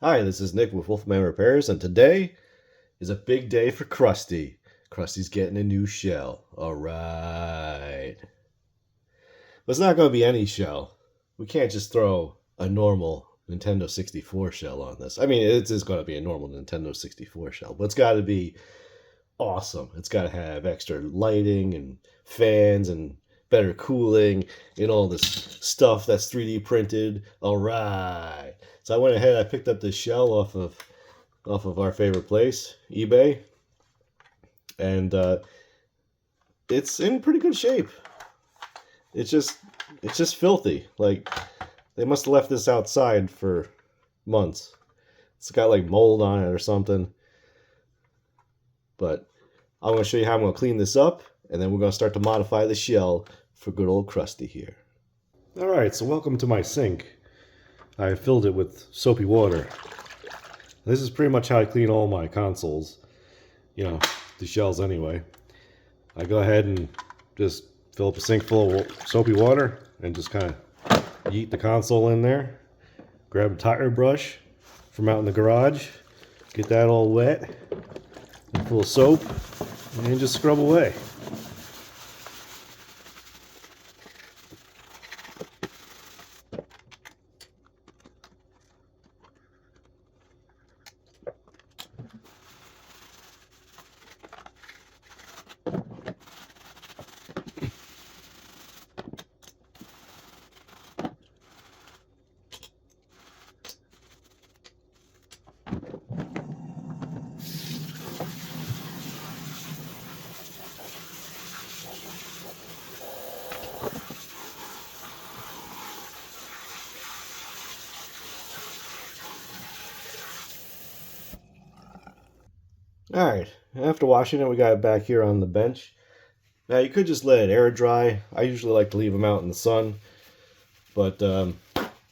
Hi, this is Nick with Wolfman Repairs, and today is a big day for Crusty. Krusty's getting a new shell. Alright. But it's not going to be any shell. We can't just throw a normal Nintendo 64 shell on this. I mean, it is going to be a normal Nintendo 64 shell, but it's got to be awesome. It's got to have extra lighting and fans and better cooling and all this stuff that's 3D printed. Alright. So I went ahead, I picked up this shell off of our favorite place, eBay, and it's in pretty good shape. It's just filthy. Like, they must have left this outside for months. It's got like mold on it or something. But I'm going to show you how I'm going to clean this up, and then we're going to start to modify the shell for good old Crusty here. Alright, so welcome to my sink. I filled it with soapy water. This is pretty much how I clean all my consoles. You know, the shells anyway. I go ahead and just fill up a sink full of soapy water and just kind of yeet the console in there. Grab a tire brush from out in the garage. Get that all wet and full of soap and just scrub away. Alright, after washing it, we got it back here on the bench. Now, you could just let it air dry. I usually like to leave them out in the sun, but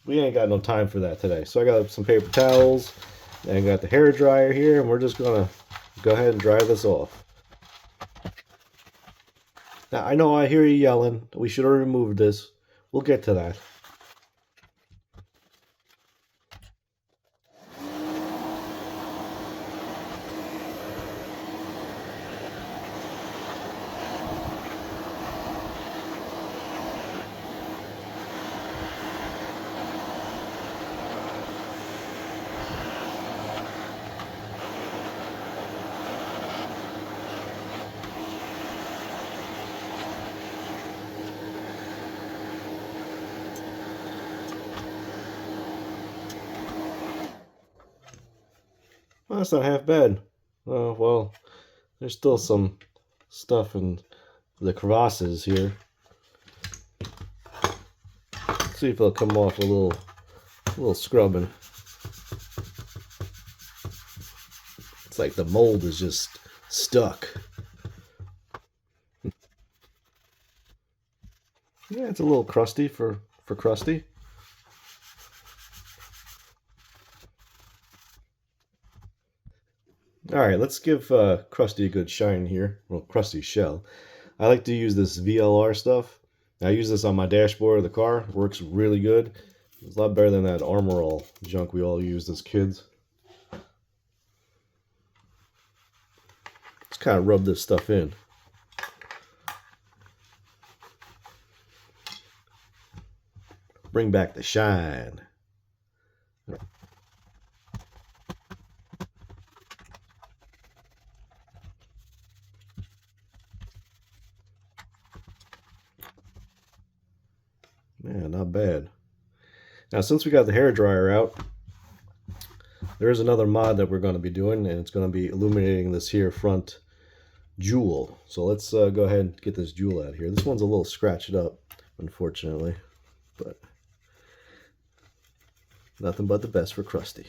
we ain't got no time for that today. So I got some paper towels, and I got the hair dryer here, and we're just going to go ahead and dry this off. Now, I know I hear you yelling. We should have removed this. We'll get to that. Well, that's not half bad. Well, there's still some stuff in the crevasses here. Let's see if it'll come off a little scrubbing. It's like the mold is just stuck. Yeah, it's a little crusty for Crusty. Alright, let's give Crusty a good shine here. Well, Krusty's shell. I like to use this VLR stuff. I use this on my dashboard of the car. It works really good. It's a lot better than that Armor All junk we all used as kids. Let's kind of rub this stuff in. Bring back the shine. Man, not bad. Now, since we got the hair dryer out, there is another mod that we're going to be doing, and it's going to be illuminating this here front jewel. So let's go ahead and get this jewel out here. This one's a little scratched up, unfortunately, but nothing but the best for Crusty.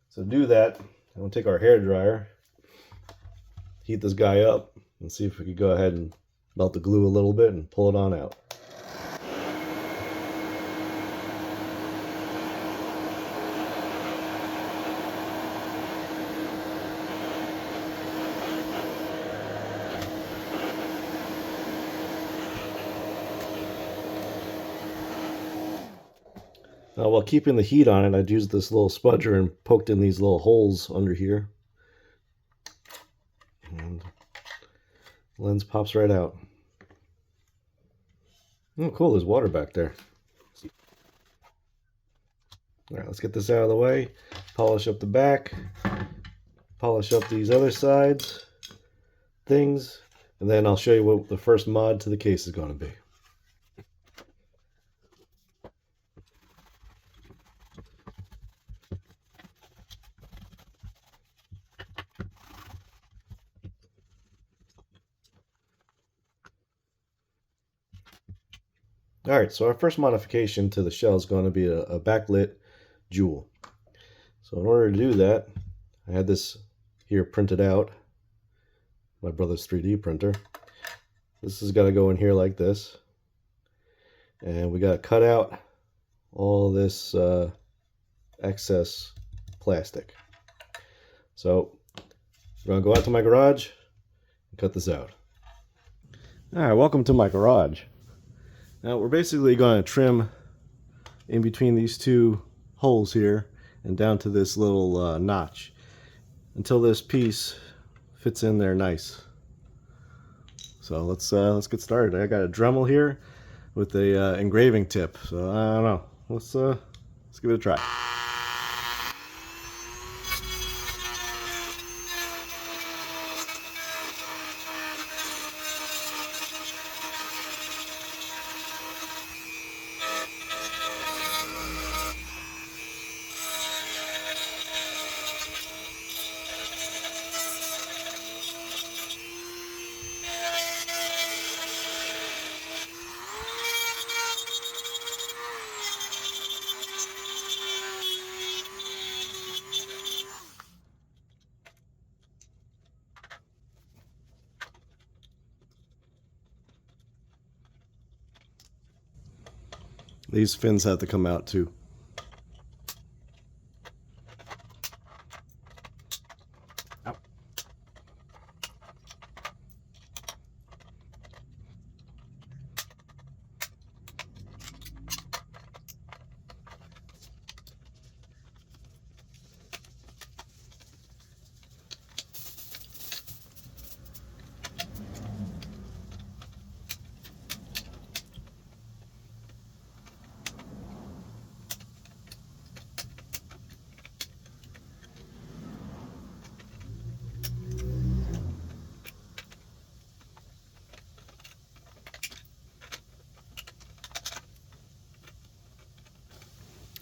So to do that, I'm going to take our hair dryer, heat this guy up, and see if we can go ahead and melt the glue a little bit and pull it on out. While keeping the heat on it, I'd used this little spudger and poked in these little holes under here. And the lens pops right out. Oh, cool, there's water back there. Alright, let's get this out of the way. Polish up the back. Polish up these other sides. Things. And then I'll show you what the first mod to the case is going to be. Alright, so our first modification to the shell is going to be a backlit jewel. So in order to do that, I had this here printed out, my brother's 3D printer. This has got to go in here like this. And we got to cut out all this excess plastic. So I'm going to go out to my garage and cut this out. Alright, welcome to my garage. Now we're basically going to trim in between these two holes here and down to this little notch until this piece fits in there nice. So let's get started. I got a Dremel here with a engraving tip. So I don't know. Let's give it a try. These fins have to come out too. Ow.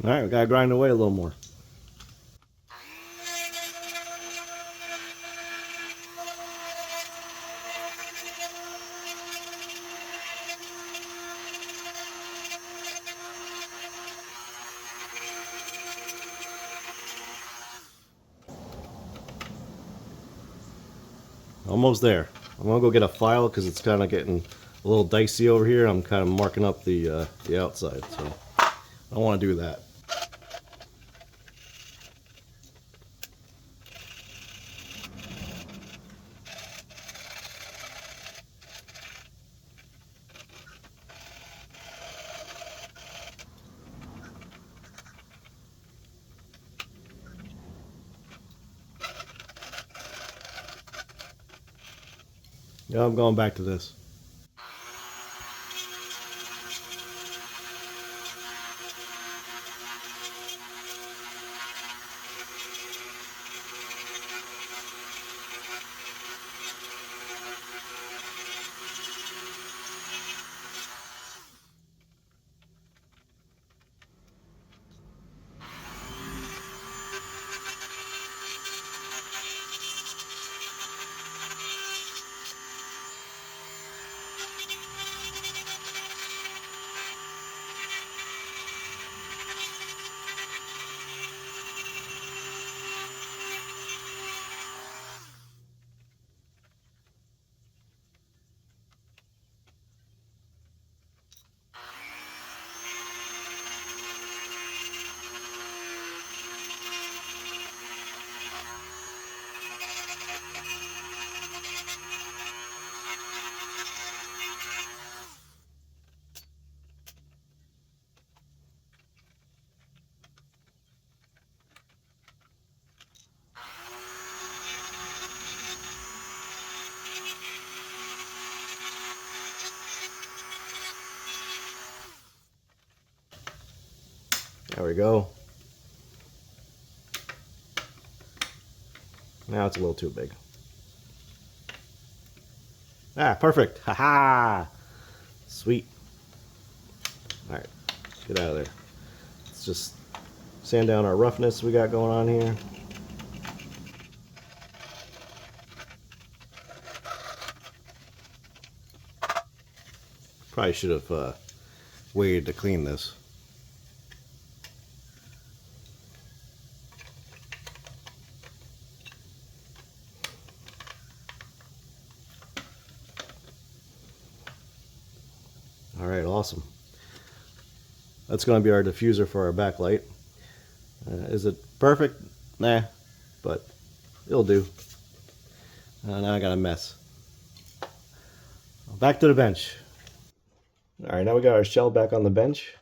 All right, we gotta grind away a little more. Almost there. I'm gonna go get a file because it's kind of getting a little dicey over here. I'm kind of marking up the outside, so I don't want to do that. Yeah, I'm going back to this. There we go. Now it's a little too big. Ah, perfect. Haha. Sweet. Alright, get out of there. Let's just sand down our roughness we got going on here. Probably should have waited to clean this. Alright, awesome. That's going to be our diffuser for our backlight. Is it perfect? Nah, but it'll do. Now I got a mess. Back to the bench. Alright, now we got our shell back on the bench.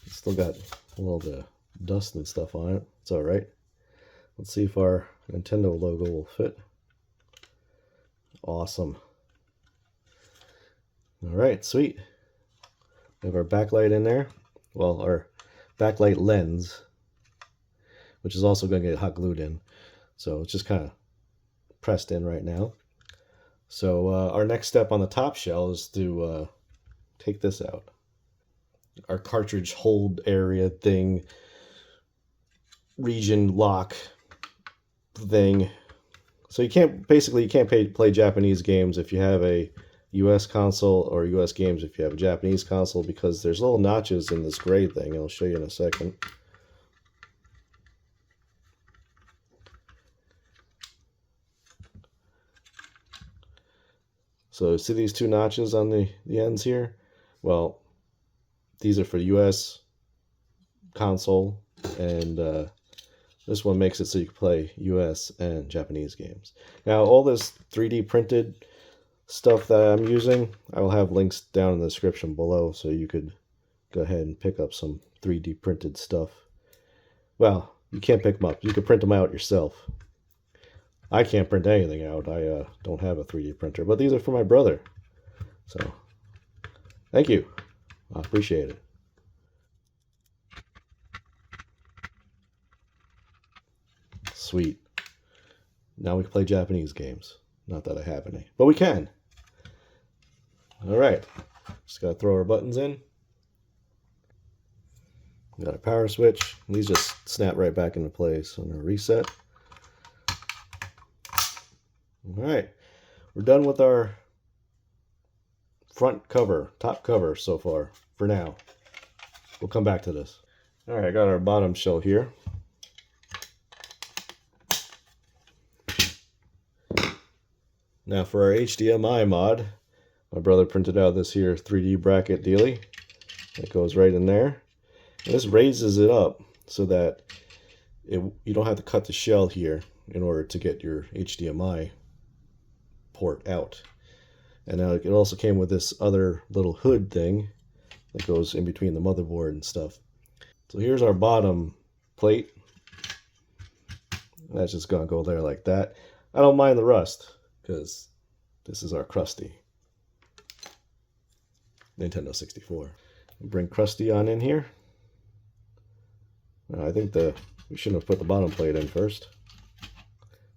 It's still got a little bit of dust and stuff on it. It's alright. Let's see if our Nintendo logo will fit. Awesome. Alright, sweet. We have our backlight in there. Well, our backlight lens, which is also going to get hot glued in. So it's just kind of pressed in right now. So our next step on the top shell is to take this out. Our cartridge hold area thing, region lock thing. So you can't play Japanese games if you have a US console, or US games if you have a Japanese console, because there's little notches in this gray thing. I'll show you in a second. So see these two notches on the ends here? Well, these are for US console, and this one makes it so you can play US and Japanese games. Now all this 3D printed stuff that I'm using, I will have links down in the description below, so you could go ahead and pick up some 3D printed stuff. Well, you can't pick them up. You can print them out yourself. I can't print anything out. I don't have a 3D printer, but these are for my brother. So, thank you. I appreciate it. Sweet. Now we can play Japanese games. Not that I have any, but we can. Alright, just gotta throw our buttons in. We got a power switch. These just snap right back into place on a reset. Alright, we're done with our front cover, top cover so far, for now. We'll come back to this. Alright, I got our bottom shell here. Now for our HDMI mod, my brother printed out this here 3D bracket dealie. It goes right in there. And this raises it up so that you don't have to cut the shell here in order to get your HDMI port out. And now it also came with this other little hood thing that goes in between the motherboard and stuff. So here's our bottom plate. That's just gonna go there like that. I don't mind the rust because this is our Crusty Nintendo 64. Bring Crusty on in here. Now, I think we shouldn't have put the bottom plate in first.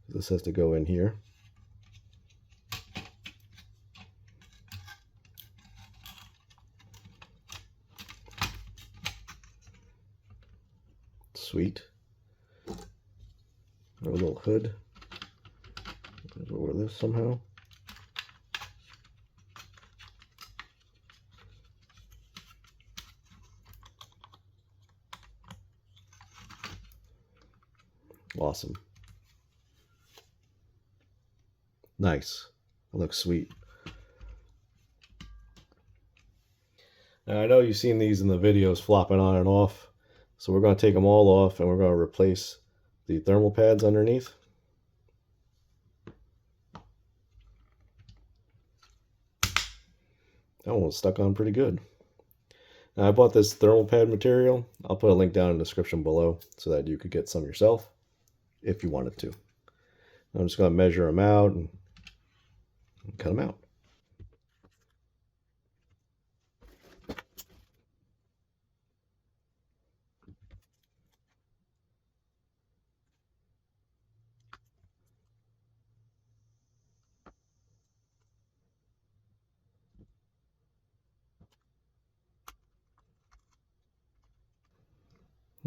This has to go in here. Sweet. A little hood. Goes over this somehow. Awesome. Nice. It looks sweet. Now I know you've seen these in the videos flopping on and off, so we're going to take them all off and we're going to replace the thermal pads underneath. That one was stuck on pretty good. Now I bought this thermal pad material. I'll put a link down in the description below so that you could get some yourself if you wanted to. I'm just going to measure them out and cut them out.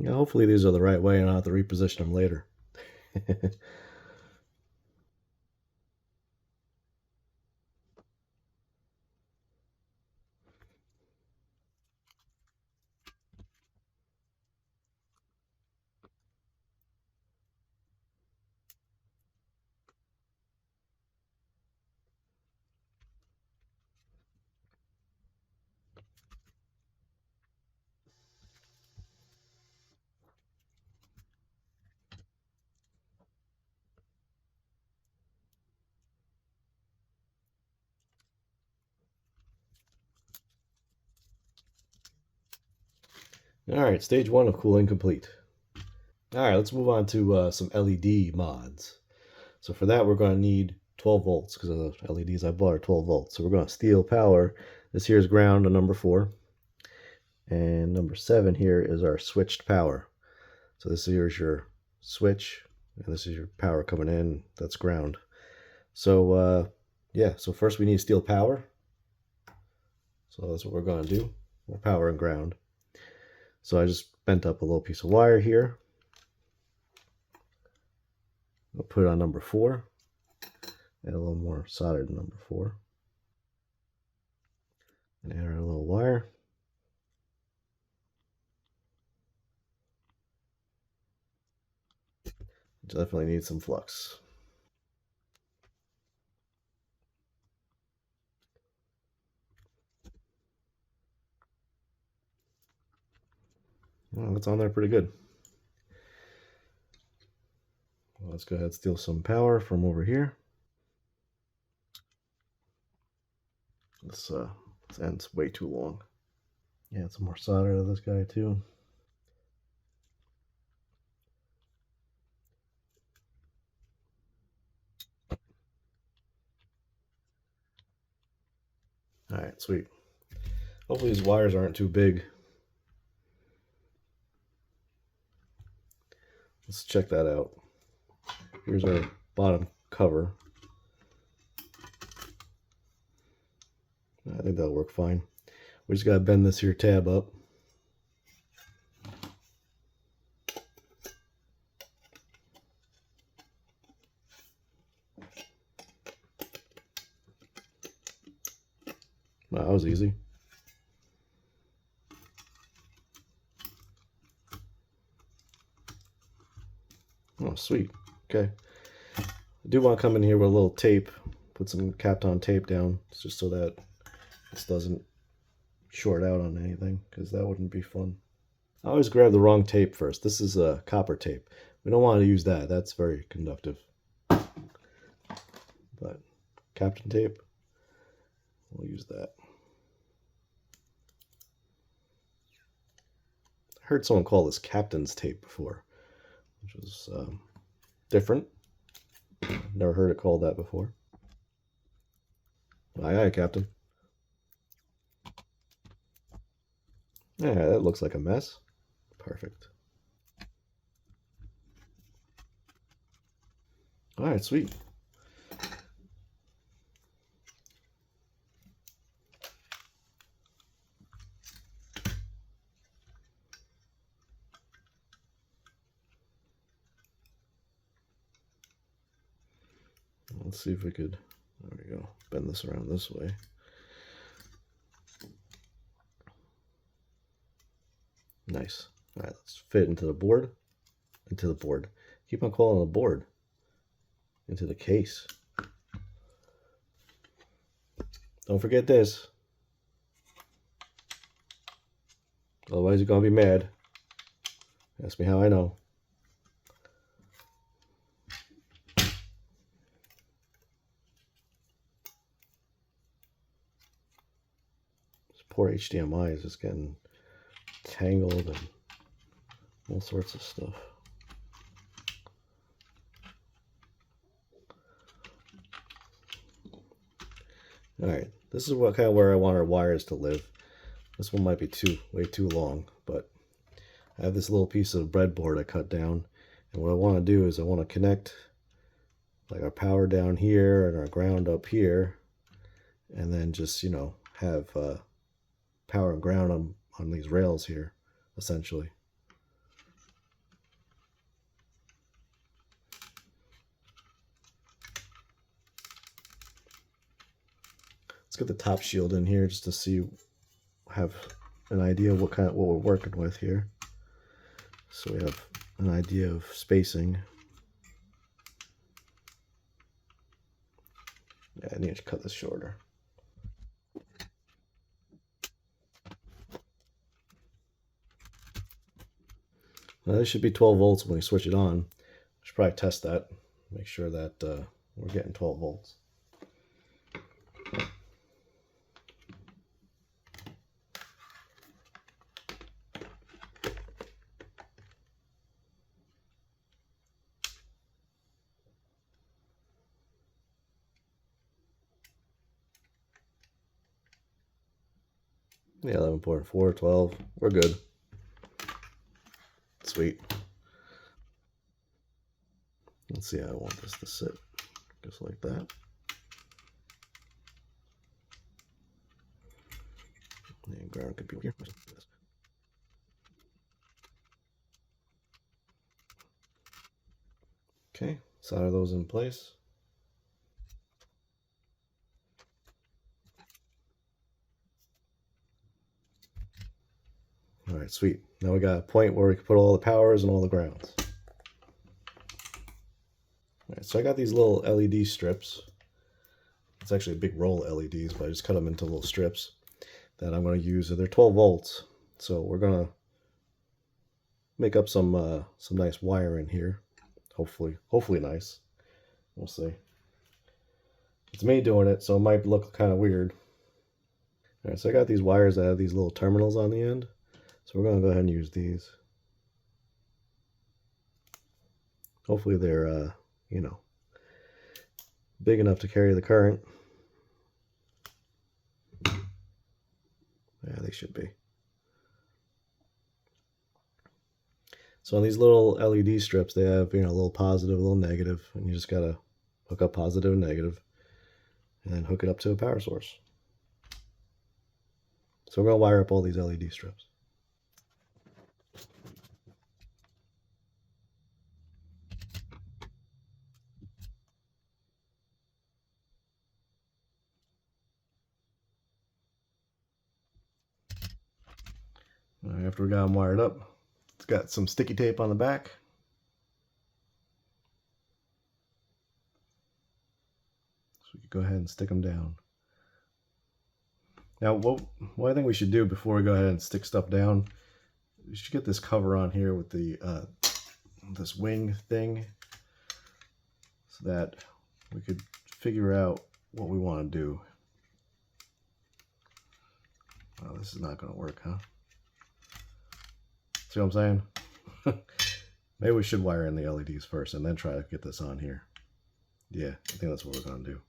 Yeah, hopefully these are the right way and I'll have to reposition them later. All right, stage 1 of cooling complete. All right, let's move on to some LED mods. So for that, we're going to need 12 volts because the LEDs I bought are 12 volts. So we're going to steal power. This here is ground on number 4. And number 7 here is our switched power. So this here is your switch, and this is your power coming in. That's ground. So yeah, so first we need to steal power. So that's what we're going to do. More power and ground. So I just bent up a little piece of wire here. I'll put it on number 4. Add a little more solder to number 4. And add our little wire. Definitely need some flux. Well, it's on there pretty good. Well, let's go ahead and steal some power from over here. This end's way too long. Yeah, some more solder to this guy too. All right, sweet. Hopefully these wires aren't too big. Let's check that out. Here's our bottom cover. I think that'll work fine. We just gotta bend this here tab up. Wow, that was easy. Oh, sweet. Okay. I do want to come in here with a little tape. Put some Kapton tape down, just so that this doesn't short out on anything, because that wouldn't be fun. I always grab the wrong tape first. This is a copper tape. We don't want to use that. That's very conductive. But Kapton tape, we'll use that. I heard someone call this captain's tape before, which was different. Never heard it called that before. Aye, aye, Captain. Yeah, that looks like a mess. Perfect. All right, sweet. Let's see if we could, there we go, bend this around this way. Nice. All right, let's fit into the board. Into the board. Keep on calling the board. Into the case. Don't forget this. Otherwise you're going to be mad. Ask me how I know. This poor HDMI is just getting tangled and all sorts of stuff. All right, this is what kind of where I want our wires to live. This one might be way too long, but I have this little piece of breadboard I cut down, and what I want to do is I want to connect like our power down here and our ground up here, and then just, you know, have power and ground on these rails here, essentially. Let's get the top shield in here just to see, have an idea of what we're working with here. So we have an idea of spacing. Yeah, I need to cut this shorter. Now this should be 12 volts when we switch it on. I should probably test that, make sure that we're getting 12 volts. Yeah, 11.4, 12. We're good. Sweet. Let's see how I want this to sit. Just like that. And ground could be here. Okay, solder those in place. All right, sweet. Now we got a point where we can put all the powers and all the grounds. All right, so I got these little LED strips. It's actually a big roll of LEDs, but I just cut them into little strips that I'm going to use. They're 12 volts, so we're going to make up some nice wire in here. Hopefully nice. We'll see. It's me doing it, so it might look kind of weird. All right, so I got these wires that have these little terminals on the end. So we're going to go ahead and use these. Hopefully they're, you know, big enough to carry the current. Yeah, they should be. So on these little LED strips, they have, you know, a little positive, a little negative, and you just got to hook up positive and negative and then hook it up to a power source. So we're going to wire up all these LED strips. After we got them wired up, it's got some sticky tape on the back. So we can go ahead and stick them down. Now, what I think we should do before we go ahead and stick stuff down, we should get this cover on here with the this wing thing, so that we could figure out what we want to do. Oh, this is not going to work, huh? See what I'm saying? Maybe we should wire in the LEDs first and then try to get this on here. Yeah, I think that's what we're going to do.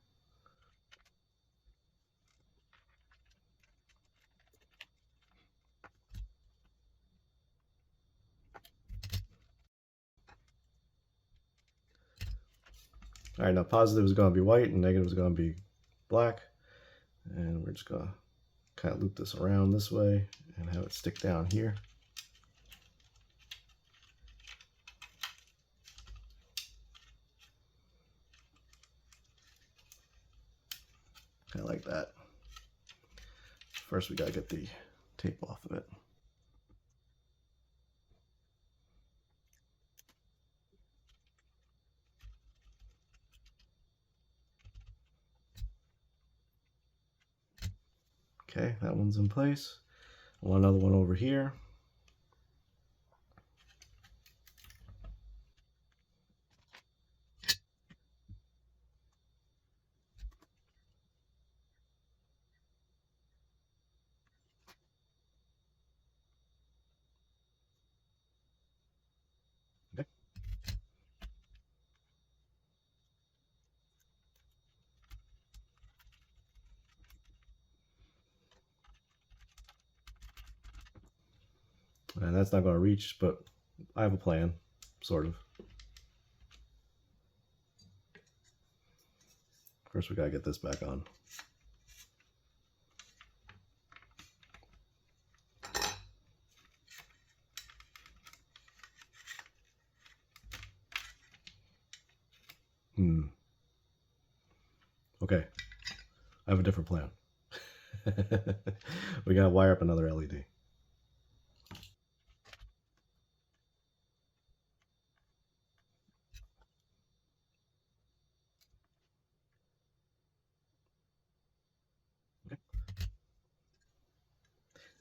All right, now positive is going to be white and negative is going to be black. And we're just going to kind of loop this around this way and have it stick down here. Kind of like that. First, we got to get the tape off of it. Okay, that one's in place. I want another one over here. Okay. And that's not going to reach, but I have a plan, sort of. First, we got to get this back on. Okay, I have a different plan. We gotta wire up another LED.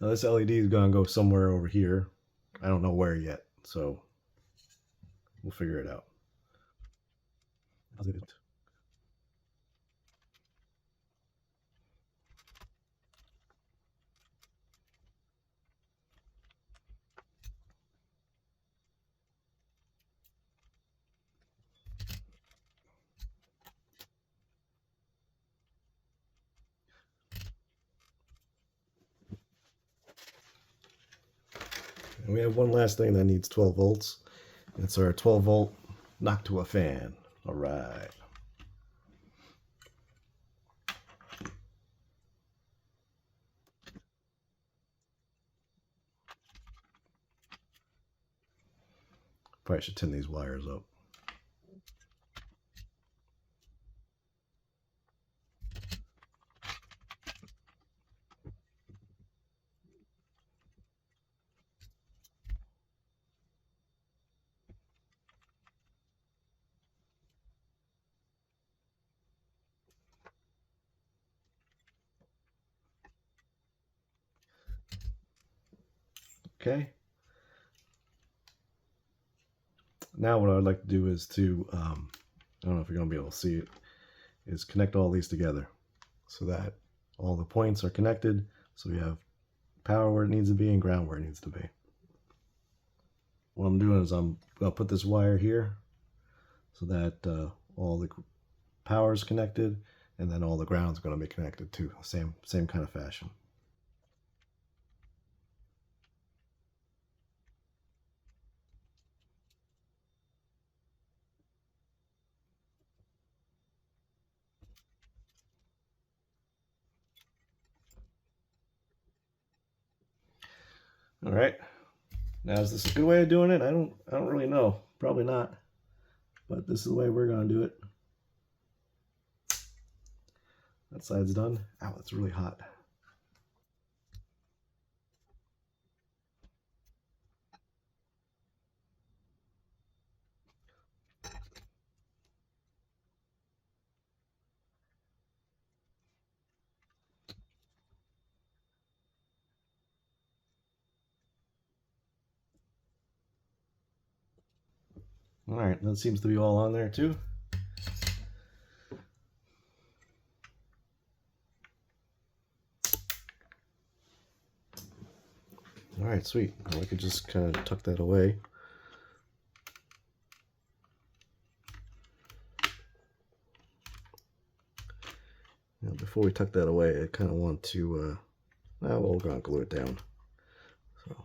Now this LED is gonna go somewhere over here. I don't know where yet, so we'll figure it out. And we have one last thing that needs 12 volts. It's our 12 volt knock to a fan. All right. Probably should tin these wires up. Okay. Now what I'd like to do is to, I don't know if you're going to be able to see it, is connect all these together so that all the points are connected. So we have power where it needs to be and ground where it needs to be. What I'm doing is I'm going to put this wire here so that all the power is connected, and then all the ground is going to be connected too. Same kind of fashion. All right. Now, is this a good way of doing it? I don't really know. Probably not. But this is the way we're going to do it. That side's done. Ow, it's really hot. All right, that seems to be all on there too. All right, sweet. Now we could just kind of tuck that away. Now, before we tuck that away, I kind of want to, well, we're going to glue it down. So,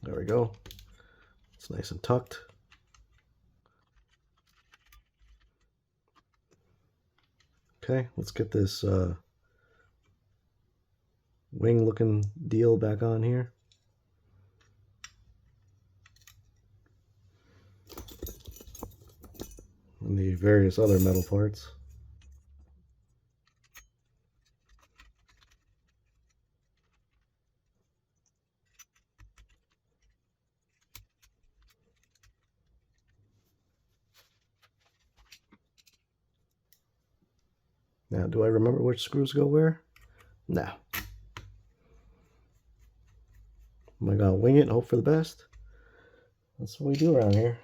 there we go. It's nice and tucked. Okay, let's get this wing looking deal back on here. And the various other metal parts. Now, do I remember which screws go where? No. Am I gonna wing it and hope for the best? That's what we do around here.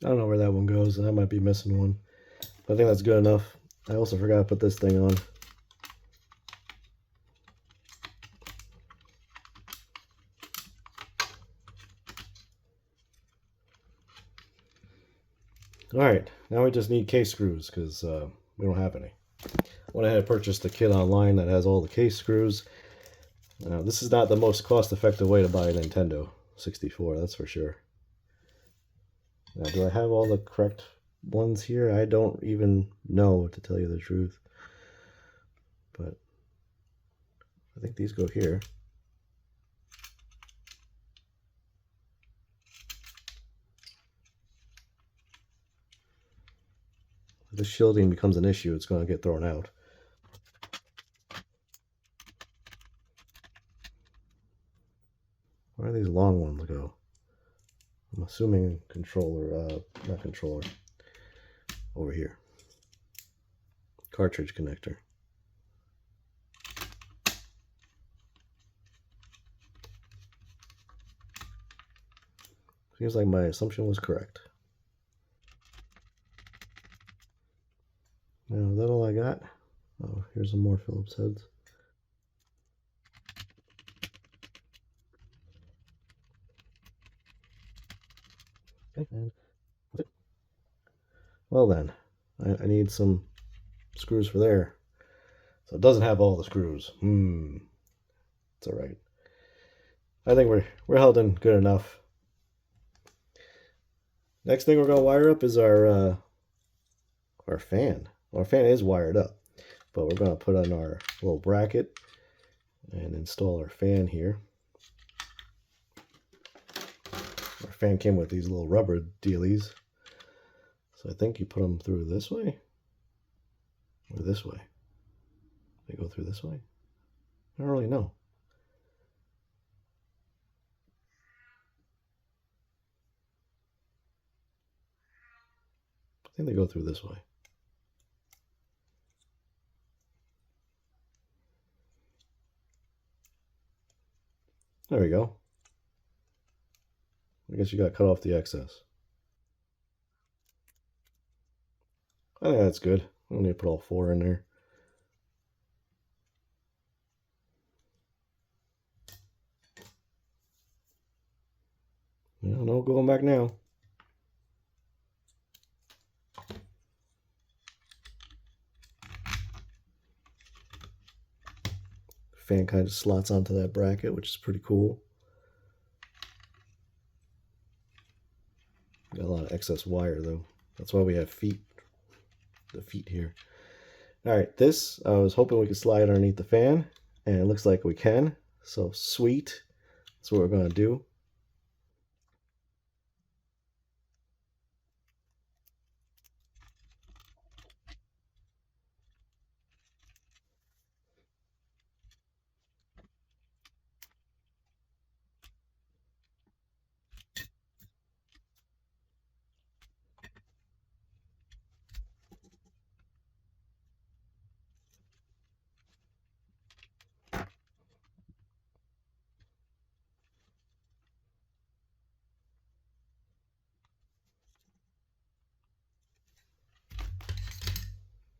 I don't know where that one goes, and I might be missing one. I think that's good enough. I also forgot to put this thing on. Alright, now we just need case screws because we don't have any. I went ahead and purchased the kit online that has all the case screws. Now, this is not the most cost-effective way to buy a Nintendo 64, that's for sure. Now, do I have all the correct ones here? I don't even know, to tell you the truth. But I think these go here. If the shielding becomes an issue, it's going to get thrown out. Where do these long ones go? I'm assuming controller, not controller, over here. Cartridge connector. Seems like my assumption was correct. Now, is that all I got? Oh, here's some more Phillips heads. Okay, and that's it. Well then, I need some screws for there. So it doesn't have all the screws. It's alright. I think we're held in good enough. Next thing we're gonna wire up is our fan. Well, our fan is wired up, but we're gonna put on our little bracket and install our fan here. Our fan came with these little rubber dealies, so I think you put them through this way or this way. They go through this way? I don't really know. I think they go through this way. There we go. I guess you got to cut off the excess. I think that's good. I don't need to put all 4 in there. Yeah, no going back now. Fan kind of slots onto that bracket, which is pretty cool. Got a lot of excess wire though. That's why we have feet. The feet here. Alright, this I was hoping we could slide underneath the fan, and it looks like we can. So sweet. That's what we're gonna do.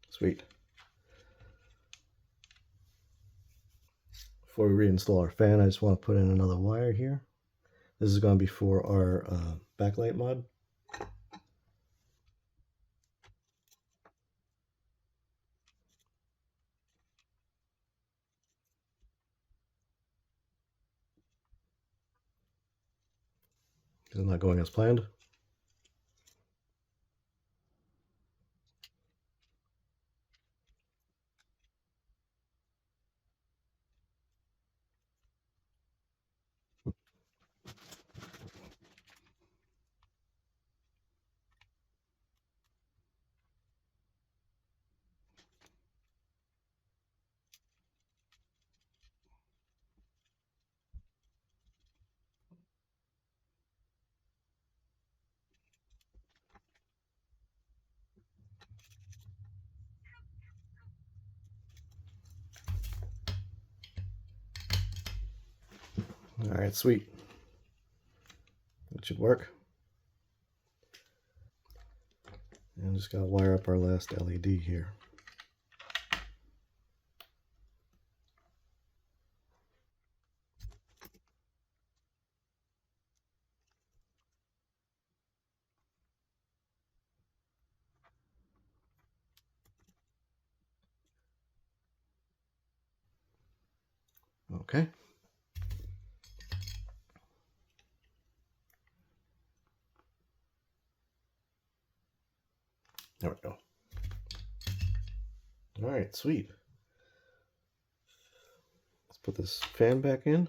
Sweet. Before we reinstall our fan, I just want to put in another wire here. This is going to be for our backlight mod. It's not going as planned. Alright, sweet. That should work. And just got to wire up our last LED here. Okay. There we go. All right, sweet. Let's put this fan back in.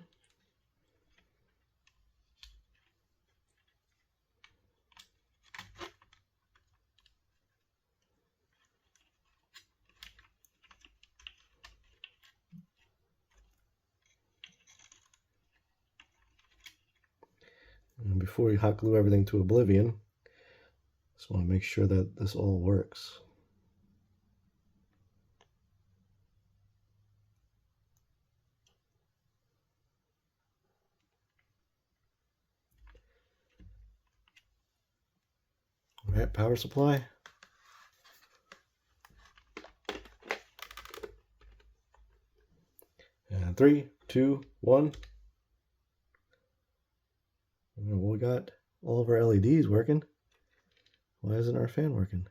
And before we hot glue everything to oblivion, just want to make sure that this all works. All right, power supply. And 3, 2, 1. We got all of our LEDs working. Why isn't our fan working?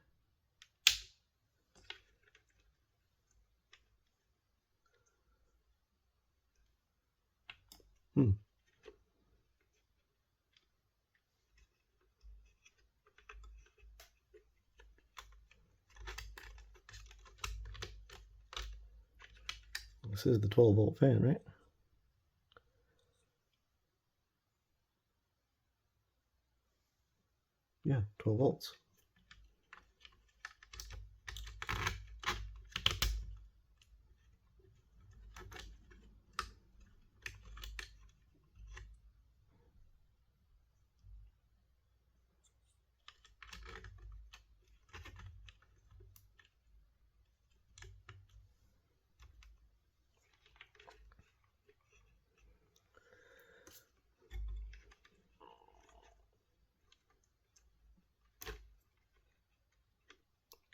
This is the 12-volt fan, right? Yeah, 12 volts.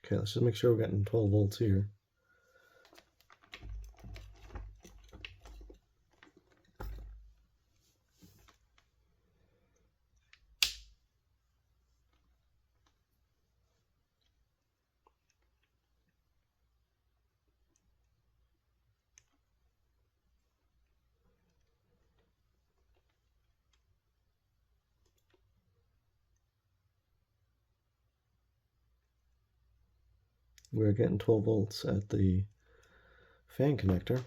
Okay, let's just make sure we're getting 12 volts here. We're getting 12 volts at the fan connector.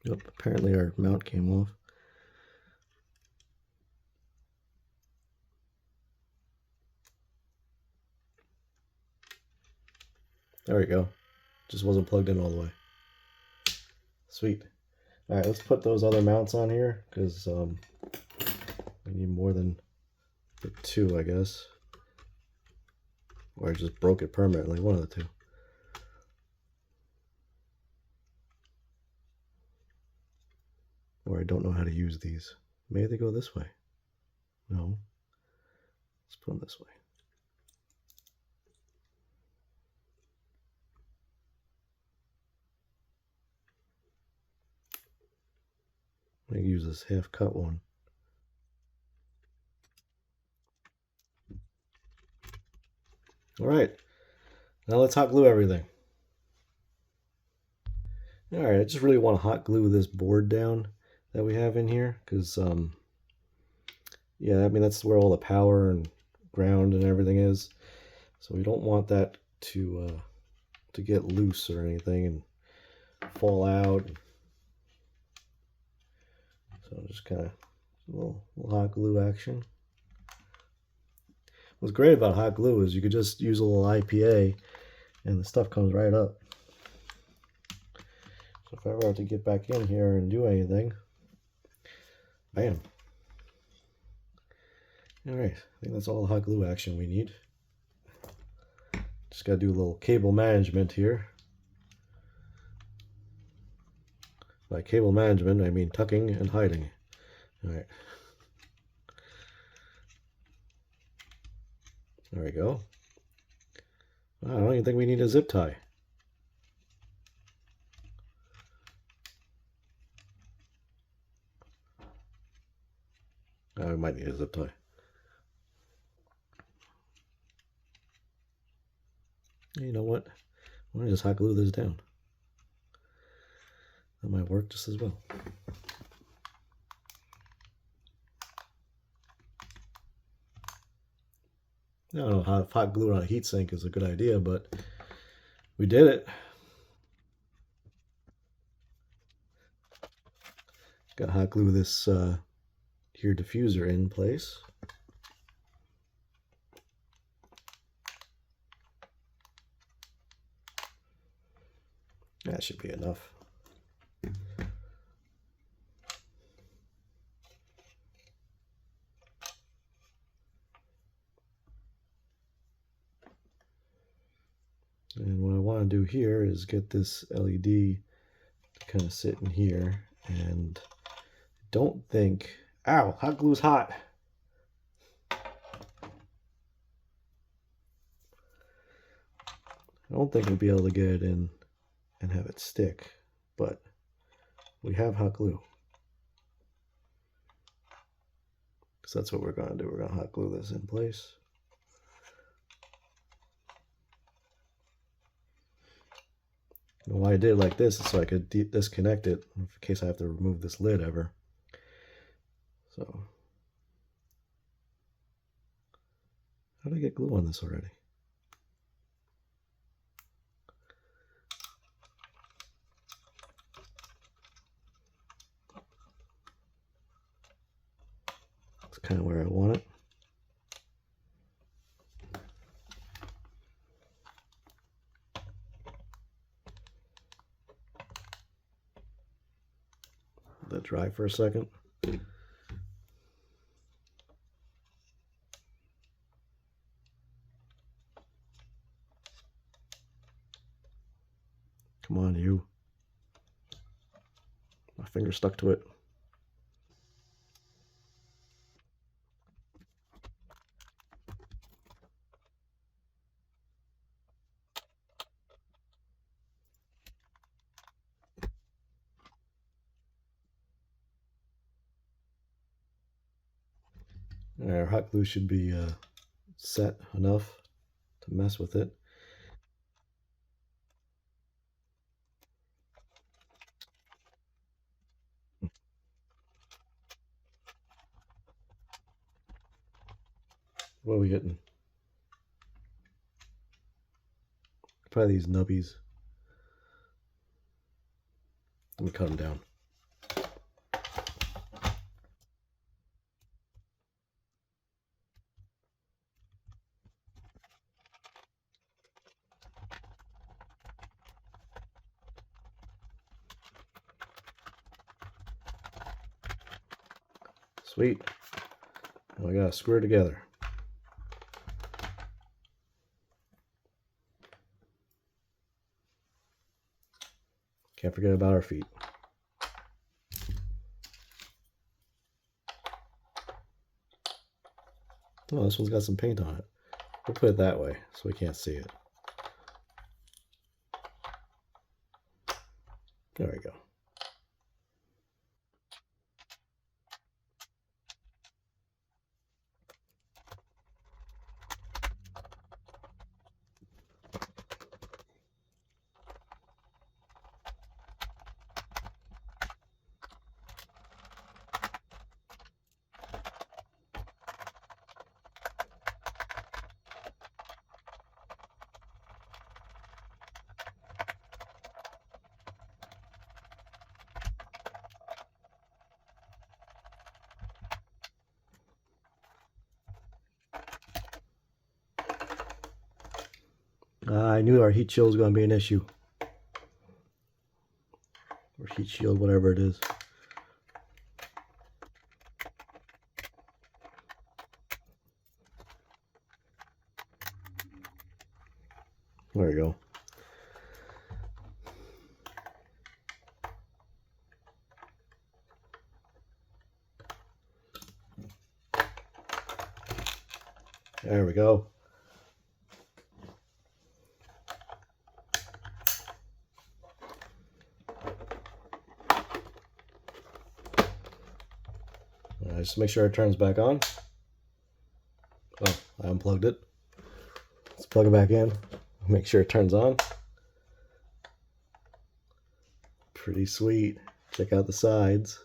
Yep, apparently our mount came off. There we go. Just wasn't plugged in all the way. Sweet. All right, let's put those other mounts on here because we need more than the 2, I guess. Or I just broke it permanently, one of the 2. Or I don't know how to use these. Maybe they go this way. No. Let's put them this way. I'm going to use this half-cut one. All right, now let's hot glue everything. All right, I just really want to hot glue this board down that we have in here because, yeah, I mean, that's where all the power and ground and everything is. So we don't want that to get loose or anything and fall out. So just kind of a little hot glue action. What's great about hot glue is you could just use a little IPA and the stuff comes right up. So if I ever have to get back in here and do anything, bam. All right, I think that's all the hot glue action we need. Just got to do a little cable management here. By cable management, I mean tucking and hiding. All right. There we go. I don't even think we need a zip tie. We might need a zip tie. You know what? Why don't I just hot glue this down? That might work just as well. I don't know how hot glue on a heatsink is a good idea, but we did it. Got to hot glue this here diffuser in place. That should be enough. And what I want to do here is get this LED to kind of sit in here, and don't think, ow, hot glue's hot. I don't think we'll be able to get it in and have it stick, but we have hot glue. So that's what we're going to do. We're going to hot glue this in place. And why I did it like this is so I could disconnect it in case I have to remove this lid ever. So, how did I get glue on this already? That's kind of where I want it. Let it dry for a second. Come on, you. My finger stuck to it. Our hot glue should be set enough to mess with it. What are we getting? Probably these nubbies. Let me cut them down. Sweet. Now we gotta screw it together. Can't forget about our feet. Oh, this one's got some paint on it. We'll put it that way so we can't see it. There we go. I knew our heat shield was going to be an issue. Or heat shield, whatever it is. There you go. There we go. Just make sure it turns back on. Oh, I unplugged it. Let's plug it back in. Make sure it turns on. Pretty sweet. Check out the sides.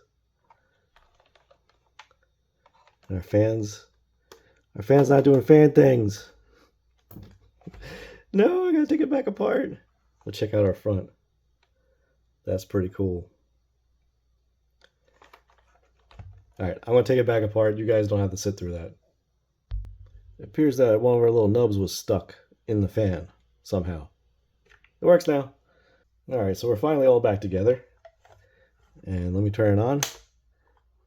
And our fan's not doing fan things. No, I gotta take it back apart. Let's check out our front. That's pretty cool. Alright, I'm going to take it back apart. You guys don't have to sit through that. It appears that one of our little nubs was stuck in the fan somehow. It works now. Alright, so we're finally all back together. And let me turn it on.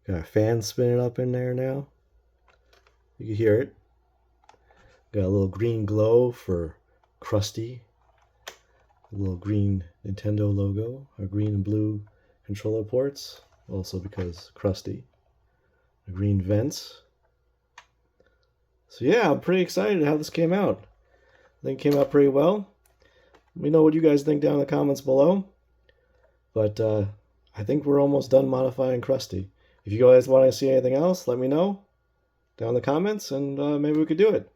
Got our fan spinning up in there now. You can hear it. Got a little green glow for Crusty. A little green Nintendo logo. Our green and blue controller ports. Also because Crusty. Green vents. So yeah, I'm pretty excited how this came out. I think it came out pretty well. Let me know what you guys think down in the comments below. But I think we're almost done modifying Crusty. If you guys want to see anything else, let me know down in the comments, and maybe we could do it.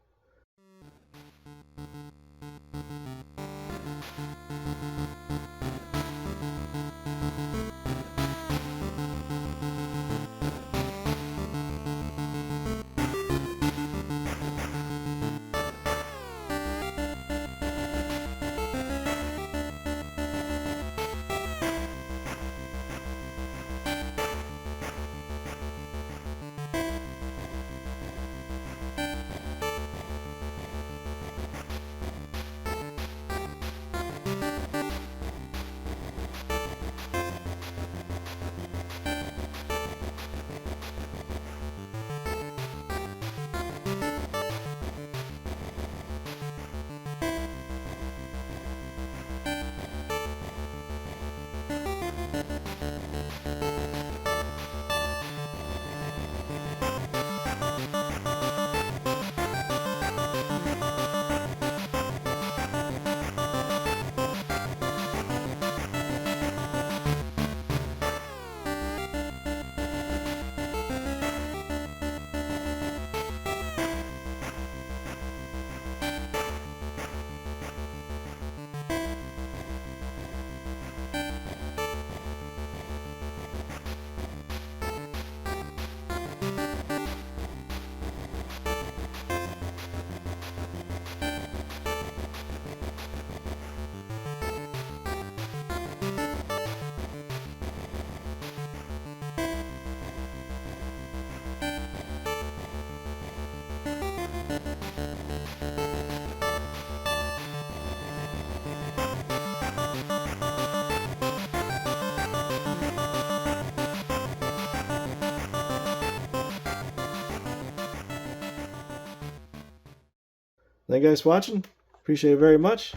Thank you guys for watching. Appreciate it very much.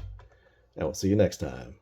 And we'll see you next time.